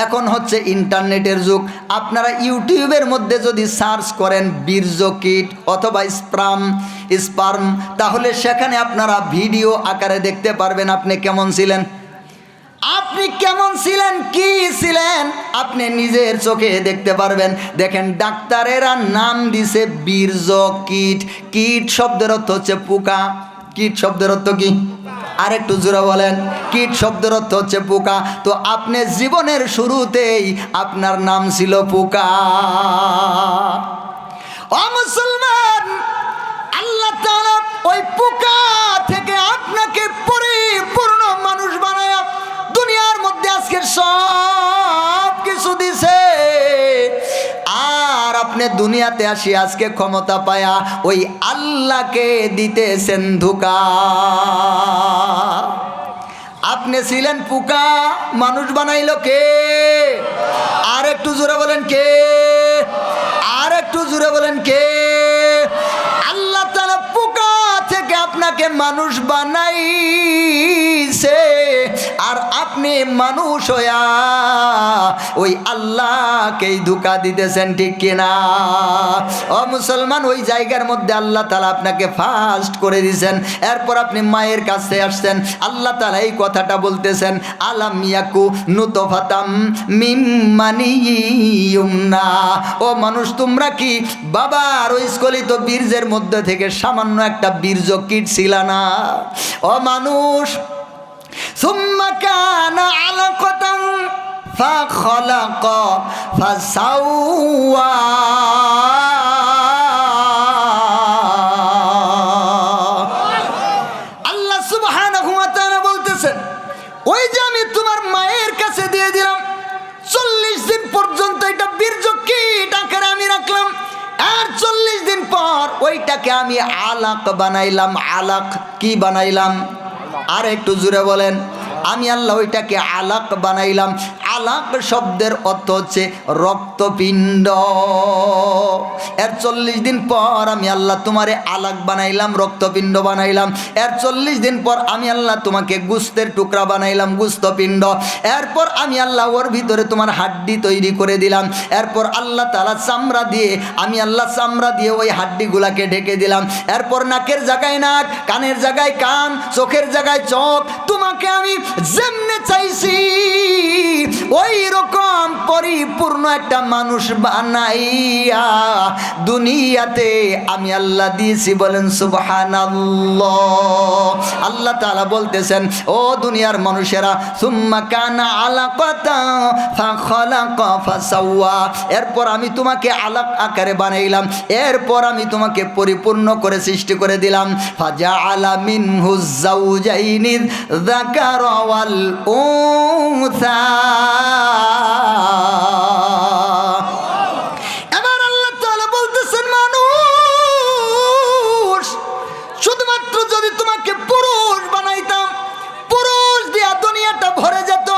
এখন হচ্ছে ইন্টারনেটের যুগ। আপনারা ইউটিউবের মধ্যে যদি সার্চ করেন বীর্য কিট অথবা স্পার্ম, তাহলে সেখানে আপনারা ভিডিও আকারে দেখতে পারবেন আপনি কেমন ছিলেন, আপনি কেমন ছিলেন, কি ছিলেন, আপনি নিজের চোখে দেখতে পারবেন। দেখেন, ডাক্তারেরা নাম দিছে বীর্য কিট। কিট শব্দের অর্থ হচ্ছে পোকা। কিট শব্দের অর্থ কি? আর একটু জোরে বলেন। কিট শব্দের অর্থ হচ্ছে পোকা। তো আপনি জীবনের শুরুতেই আপনার নাম ছিল পোকা। ও মুসলমান, আল্লাহ তাআলা ওই পোকা থেকে আপনাকে পরিপূর্ণ মানুষ বানায়া দুনিয়ার মধ্যে আজকে সব কিছু দিছে। আর আপনি দুনিয়াতে আসি আজকে ক্ষমতা পায়া ওই আল্লাহকে দিতেছেন ধোঁকা। আপনি ছিলেন পোকা, মানুষ বানাইলো কে? আর একটু জোরে বলেন কে? আর একটু জোরে বলেন কে? আল্লাহ তাআলা পোকা থেকে আপনাকে মানুষ বানাইছে, আর আপনি মানুষ হইয়া ওই আল্লাহকেই ধোঁকা দিতেছেন, ঠিক কিনা? ও মুসলমান, ওই জায়গার মধ্যে আল্লাহ তাআলা আপনাকে ফার্স্ট করে দিয়েছেন। এরপর আপনি মায়ের কাছে আসছেন, আল্লাহ তাআলা এই কথাটা বলতেছেন, আলাম ইয়াকু নুতফাতাম মিম মানিয়ুমনা। ও মানুষ, তোমরা কি বাবার ওই স্খলিত বীর্যের মধ্যে থেকে সামান্য একটা বীর্য কিট ছিল না? ও মানুষ, সুম্মা কানা আলাকাতান ফাখালাকা ফাসাওয়া। আমি আলাক বানাইলাম। আলাক কি বানাইলাম? আর একটু জোরে বলেন। আমি আল্লাহ ওইটাকে আলাক বানাইলাম। আলাক শব্দের অর্থ হচ্ছে রক্তপিণ্ড। এর 40 দিন পর আমি আল্লাহ তোমারে আলাক বানাইলাম, রক্তপিণ্ড বানাইলাম। এর 40 দিন পর আমি আল্লাহ তোমাকে গোস্তের টুকরা বানাইলাম, গোস্তপিণ্ড। এরপর আমি আল্লাহ ওর ভিতরে তোমার হাড্ডি তৈরি করে দিলাম। এরপর আল্লাহ তাআলা চামড়া দিয়ে, আমি আল্লাহ চামড়া দিয়ে ওই হাড্ডিগুলাকে ঢেকে দিলাম। এরপর নাকের জায়গায় নাক, কানের জায়গায় কান, চোখের জায়গায় চোখ। তোমাকে আমি যেমনে চাইছি ওই রকম পরিপূর্ণ একটা মানুষ বানাইয়া দুনিয়াতে আমি আল্লাহ দিয়েছি। বলেন সুবহানাল্লাহ। আল্লাহ তাআলা বলতেছেন, ও দুনিয়ার মানুষেরা, সুম্মা কানা আলাকাতা ফাখালাকা ফাসাওয়া। এরপর আমি তোমাকে আলাক আকারে বানাইলাম। এরপর আমি তোমাকে পরিপূর্ণ করে সৃষ্টি করে দিলাম। ফাজাআলা মিনহুজ যাওজাইনি যাকারা ওয়াল উনসা। এবার আল্লাহ তাআলা বলতেছেন, মানুষ শুধুমাত্র যদি তোমাকে পুরুষ বানাইতাম, পুরুষ দিয়া দুনিয়াটা ভরে যেত।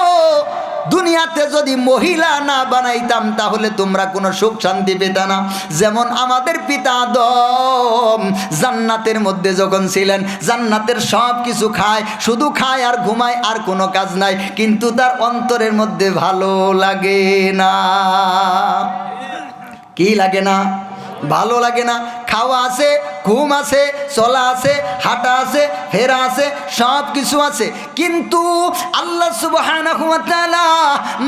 দুনিয়াতে যদি মহিলা না বানাইতাম তাহলে তোমরা কোনো সুখ শান্তি পেতে না। যেমন আমাদের পিতা আদম জান্নাতের মধ্যে যখন ছিলেন, জান্নাতের সব কিছু খায়, শুধু খায় আর ঘুমায়, আর কোনো কাজ নাই, কিন্তু তার অন্তরের মধ্যে ভালো লাগে না। কি লাগে না? ভালো লাগে না। খাওয়া আছে, ঘুম আছে, চলা আছে, হাঁটা আছে, ফেরা আছে, সব কিছু আছে, কিন্তু আল্লাহ সুবহানাহু ওয়া তাআলা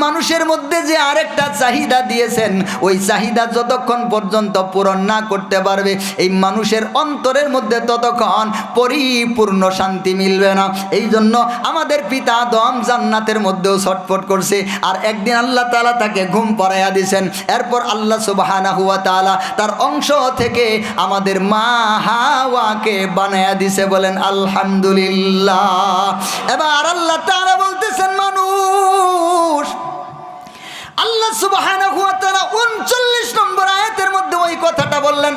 মানুষের মধ্যে যে আরেকটা চাহিদা দিয়েছেন, ওই চাহিদা যতক্ষণ পর্যন্ত পূরণ না করতে পারবে এই মানুষের অন্তরের মধ্যে ততক্ষণ পরিপূর্ণ শান্তি মিলবে না। এই জন্য আমাদের পিতা আদম জান্নাতের মধ্যেও ছটফট করছে, আর একদিন আল্লাহ তাআলা তাকে ঘুম পড়াইয়া দিয়েছেন। এরপর আল্লাহ সুবহানাহু ওয়া তাআলা তার অংশ থেকে আমাদের মা হাওয়াকে বানায়া দিছে। বলেন আলহামদুলিল্লাহ। এবার আল্লাহ তাআলা বলতেছেন, মানুষ, আল্লাহ সুবহানাহু ওয়া তাআলা 39 নম্বর আয়াতের মধ্যে ওই কথাটা বললেন,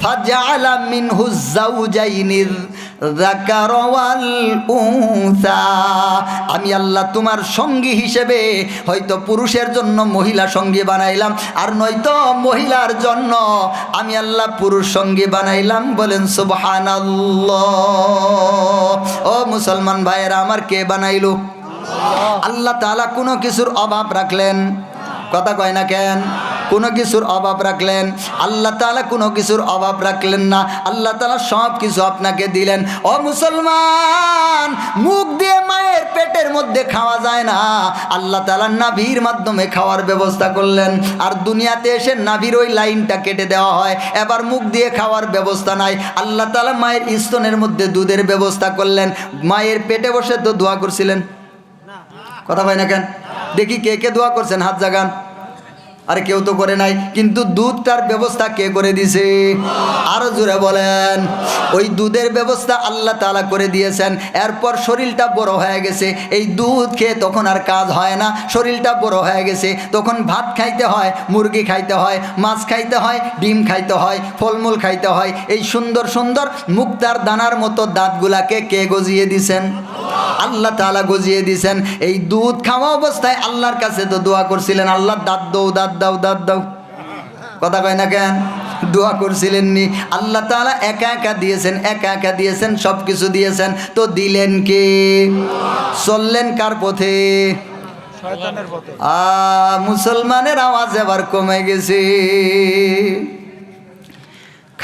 ফাজআলা মিনহুজ যাওজাইনির যাকারা ওয়াল উনসা। আমি আল্লাহ তোমার সঙ্গী হিসেবে হয়তো পুরুষের জন্য মহিলা সঙ্গী বানাইলাম, আর নয়তো মহিলার জন্য আমি আল্লাহ পুরুষ সঙ্গী বানাইলাম। বলেন সুবহানাল্লাহ। ও মুসলমান ভাইয়েরা আমার, কে বানাইলো? আল্লাহ তাআলা কোনো কিছুর অভাব রাখলেন? কথা কয় না কেন? কোনো কিছুর অভাব রাখলেন? আল্লাহ তাআলা কোনো কিছুর অভাব রাখলেন না। আল্লাহ তাআলা সব কিছু আপনাকে দিলেন। ও মুসলমান, মুখ দিয়ে মায়ের পেটের মধ্যে খাওয়া যায় না, আল্লাহ তাআলা নাভির মাধ্যমে খাওয়ার ব্যবস্থা করলেন। আর দুনিয়াতে এসে নাভির ওই লাইনটা কেটে দেওয়া হয়, এবার মুখ দিয়ে খাওয়ার ব্যবস্থা নাই। আল্লাহ তাআলা মায়ের স্তনের মধ্যে দুধের ব্যবস্থা করলেন। মায়ের পেটে বসে তো দোয়া করছিলেন? কথা হয় না কেন? দেখি কে কে দোয়া করছেন, হাত জাগান। আরে কেউ তো করে নাই, কিন্তু দুধটার ব্যবস্থা কে করে দিছে? আরো জোরে বলেন। ওই দুধের ব্যবস্থা আল্লাহ তাআলা করে দিয়েছেন। এরপর শরীরটা বড় হয়ে গেছে, এই দুধ খেয়ে তখন আর কাজ হয় না, শরীরটা বড় হয়ে গেছে, তখন ভাত খাইতে হয়, মুরগি খাইতে হয়, মাছ খাইতে হয়, ডিম খাইতে হয়, ফলমূল খাইতে হয়। এই সুন্দর সুন্দর মুক্তার দানার মতো দাঁতগুলাকে কে গজিয়ে দিছেন? আল্লাহ তাআলা গজিয়ে দিছেন। এই দুধ খাওয়া অবস্থায় আল্লাহর কাছে তো দোয়া করছিলেন, আল্লাহ দাঁত দাও, দাঁত দাও, দাঁত দাও। কথা কয় না কেন? দোয়া করছিলেন নি? আল্লাহ তাআলা একা একা দিয়েছেন, একা একা দিয়েছেন, সব কিছু দিয়েছেন, তো দিলেন কে? চললেন কার পথে? শয়তানের পথে। মুসলমানের আওয়াজ এবার কমে গেছে।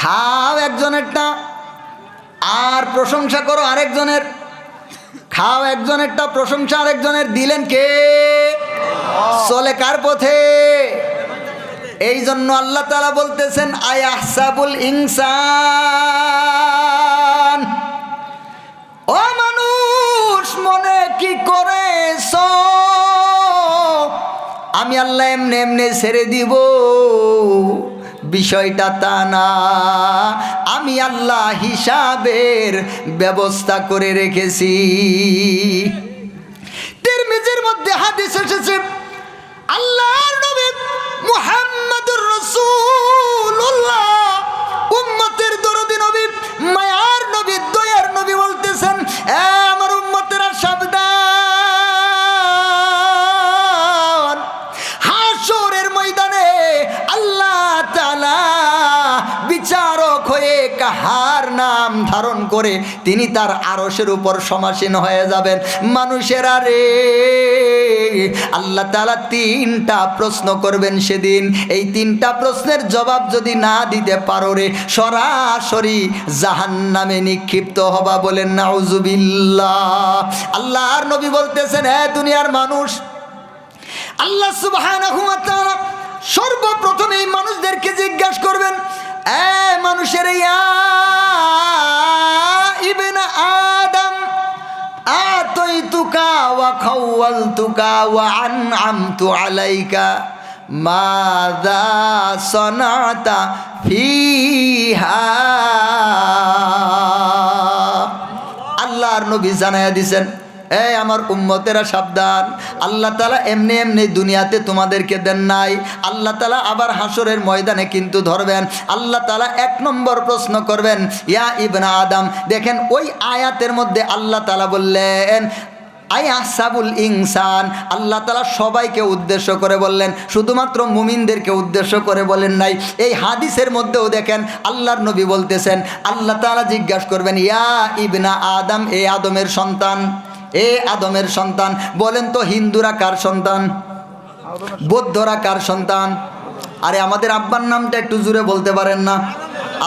খাও একজনেরটা, আর প্রশংসা করো আরেকজনের। খাও একজনেরটা, প্রশংসা আরেকজনের। দিলেন কে? চলে কার পথে? এই জন্য আল্লাহ তাআলা বলতেছেন, আয়াহসাবুল ইনসান, ও মানুষ মনে কি করেছ আমি আল্লাহ এমনি এমনি ছেড়ে দিব? বিষয়টা তা না, আমি আল্লাহ হিসাবের ব্যবস্থা করে রেখেছি। তিরমিজির মধ্যে হাদিস এসেছে, আল্লাহর নবী মুহাম্মদুর রাসূলুল্লাহ উম্মতের দরদি নবী করে তিনি তার আরশের উপর সমাসীন হয়ে যাবেন। মানুষেরা রে, আল্লাহ তাআলা 3টা প্রশ্ন করবেন সেদিন। এই 3টা প্রশ্নের জবাব যদি না দিতে পারো রে, সরাসরি জাহান্নামে নিক্ষিপ্ত হবা। বলেন নাউজুবিল্লাহ। আল্লাহর নবী বলতেছেন, হে দুনিয়ার মানুষ, আল্লাহ সুবহানাহু ওয়া তাআলা সর্বপ্রথম এই মানুষদেরকে জিজ্ঞাসা করবেন, এ মানুষের ইয়া ইবনে আদম আতাইতুকা ওয়া খাওয়ালতুকা ওয়া আনআমতু আলাইকা মাযা সানাতা ফিহা। আল্লাহর নবী জানায়া দিয়েছেন, এই আমার উম্মতেরা সাবধান, আল্লাহ তাআলা এমনি এমনি দুনিয়াতে তোমাদেরকে দেন নাই। আল্লাহ তাআলা আবার হাসরের ময়দানে কিন্তু ধরবেন। আল্লাহ তাআলা 1 নম্বর প্রশ্ন করবেন, ইয়া ইবনে আদম। দেখেন ওই আয়াতের মধ্যে আল্লাহ তাআলা বললেন আইয়াহসাবুল ইনসান, আল্লাহ তাআলা সবাইকে উদ্দেশ্য করে বললেন, শুধুমাত্র মুমিনদেরকে উদ্দেশ্য করে বলেন নাই। এই হাদিসের মধ্যেও দেখেন আল্লাহর নবী বলতেছেন, আল্লাহ তাআলা জিজ্ঞাসা করবেন, ইয়া ইবনে আদম, এ আদমের সন্তান, এ আদমের সন্তান। বলেন তো হিন্দুরা কার সন্তান? বৌদ্ধরা কার সন্তান? আরে আমাদের আব্বার নামটা একটু জোরে বলতে পারেন না?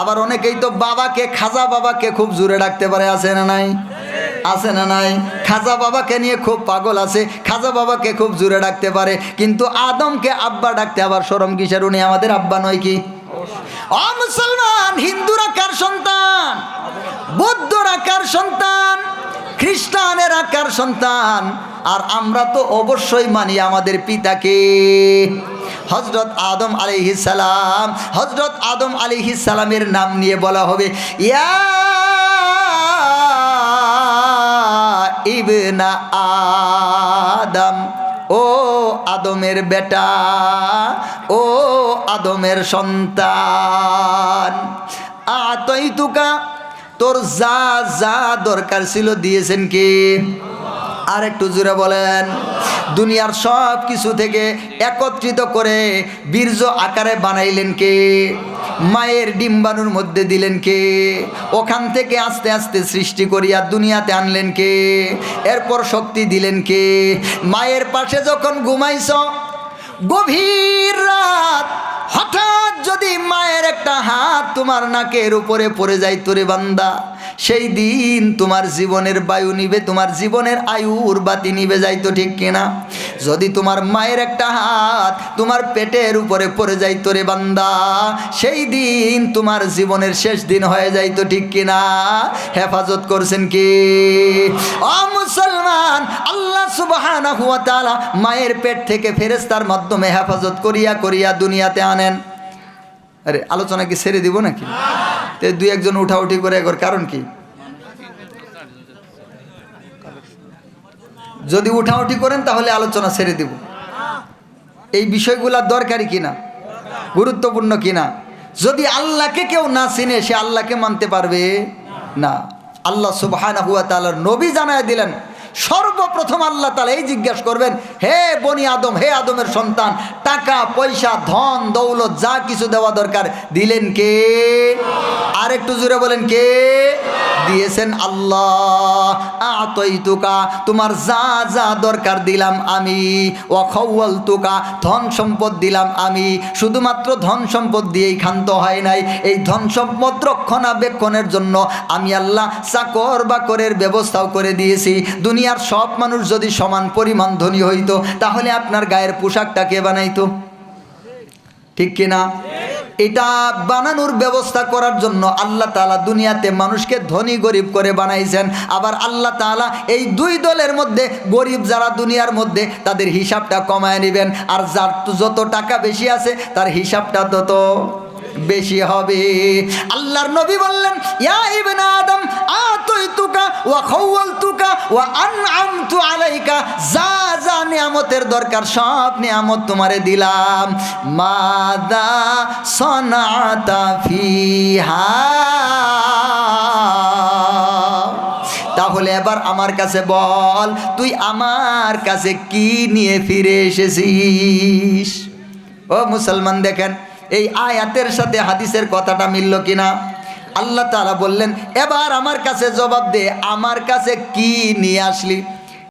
আবার অনেকেই তো বাবাকে, খাজা বাবাকে খুব জোরে ডাকতে পারে, আছে না নাই? আছে না নাই? খাজা বাবাকে নিয়ে খুব পাগল আছে, খাজা বাবাকে খুব জোরে ডাকতে পারে, কিন্তু আদমকে আব্বা ডাকতে আবার শরম কিসের? উনি আমাদের আব্বা নয় কি? ও মুসলমান, হিন্দুরা কার সন্তান? বৌদ্ধরা কার সন্তান? খ্রিস্টানেরা কার সন্তান? আর আমরা তো অবশ্যই মানি আমাদের পিতাকে, হযরত আদম আলাইহিস সালাম। হযরত আদম আলাইহিস সালামের নাম নিয়ে বলা হবে, ইয়া ইবনা আদম, ও আদমের বেটা, ও আদমের সন্তান। আতাইতুকা, তোর যা যা দরকার ছিল দিয়েছেন কে? আর একটু জোরে বলেন। দুনিয়ার সব কিছু থেকে একত্রিত করে বীর্য আকারে বানাইলেন কে? মায়ের ডিম্বাণুর মধ্যে দিলেন কে? ওখান থেকে আস্তে আস্তে সৃষ্টি করিয়া দুনিয়াতে আনলেন কে? এরপর শক্তি দিলেন কে? মায়ের পাশে যখন ঘুমাইছ গভীর রাত, হঠাৎ যদি মায়ের একটা হাত তোমার নাকের উপরে পড়ে যায় তোরে বান্দা, সেই দিন তোমার জীবনের বায়ু নিবে, তোমার জীবনের আয়ুর বাতি নিবে যাইতো, ঠিক কিনা? যদি তোমার মায়ের একটা হাত তোমার পেটের উপরে পড়ে যাইতো রে বান্দা, সেই দিন তোমার জীবনের শেষ দিন হয়ে যাইতো, ঠিক কিনা? হেফাজত করছেন কি? ও মুসলমান, আল্লাহ সুবহানাহু ওয়া তাআলা মায়ের পেট থেকে ফেরেশতার মাধ্যমে হেফাজত করিয়া করিয়া দুনিয়াতে আনেন। আরে আলোচনা কি ছেড়ে দিব নাকি? তো 2-1 উঠাউঠি করে একর কারণ কি? যদি উঠাউঠি করেন তাহলে আলোচনা ছেড়ে দিব। এই বিষয়গুলা দরকারি কিনা, গুরুত্বপূর্ণ কিনা? যদি আল্লাহকে কেউ না চিনে সে আল্লাহকে মানতে পারবে না। আল্লাহ সুবহানাহু ওয়া তাআলার নবী জানায় দিলেন, সর্বপ্রথম আল্লাহ তাআলা এই জিজ্ঞাসা করবেন, হে বনি আদম, হে আদমের সন্তান, টাকা পয়সা ধন দৌলত যা কিছু দেওয়া দরকার দিলেন কে? আর একটু জোরে বলেন, কে দিয়েছেন? আল্লাহ। আতাইতুকা, তোমার যা যা দরকার দিলাম আমি। ওয়া খাওয়ালতুকা, ধন সম্পদ দিলাম আমি। শুধুমাত্র ধন সম্পদ দিয়েই ক্ষান্ত হয় নাই, এই ধন সম্পদ রক্ষণাবেক্ষণের জন্য আমি আল্লাহ চাকর বাকরের ব্যবস্থাও করে দিয়েছি। দুনিয়ার সব মানুষ যদি সমান পরিমাণ ধনী হইতো তাহলে আপনার গায়ের পোশাকটা কে বানাইতো? ঠিক কিনা? এটা বানানোর ব্যবস্থা করার জন্য আল্লাহ তাআলা দুনিয়াতে মানুষকে ধনী গরিব করে বানাইছেন। আবার আল্লাহ তাআলা এই 2 দলের মধ্যে গরিব যারা দুনিয়ার মধ্যে তাদের হিসাবটা কমায় নেবেন, আর যার যত টাকা বেশি আছে তার হিসাবটা তত বেশি হবে। আল্লাহর নবী বললেন, ইয়া ইবনে আদম আতাইতুকা ওয়া খাওয়ালতুকা ওয়া আনআমতু আলাইকা, যা যা নিয়ামতের দরকার সব নিয়ামত তোমারে দিলাম। মাযা সানাতা ফিহা, তাহলে এবার আমার কাছে বল, তুই আমার কাছে কি নিয়ে ফিরে এসেছিস? ও মুসলমান, দেখেন এই আয়াতের সাথে হাদিসের কথাটা মিলল কিনা? আল্লাহ তাআলা বললেন, এবার আমার কাছে জবাব দে, আমার কাছে কি নিয়ে আসলি?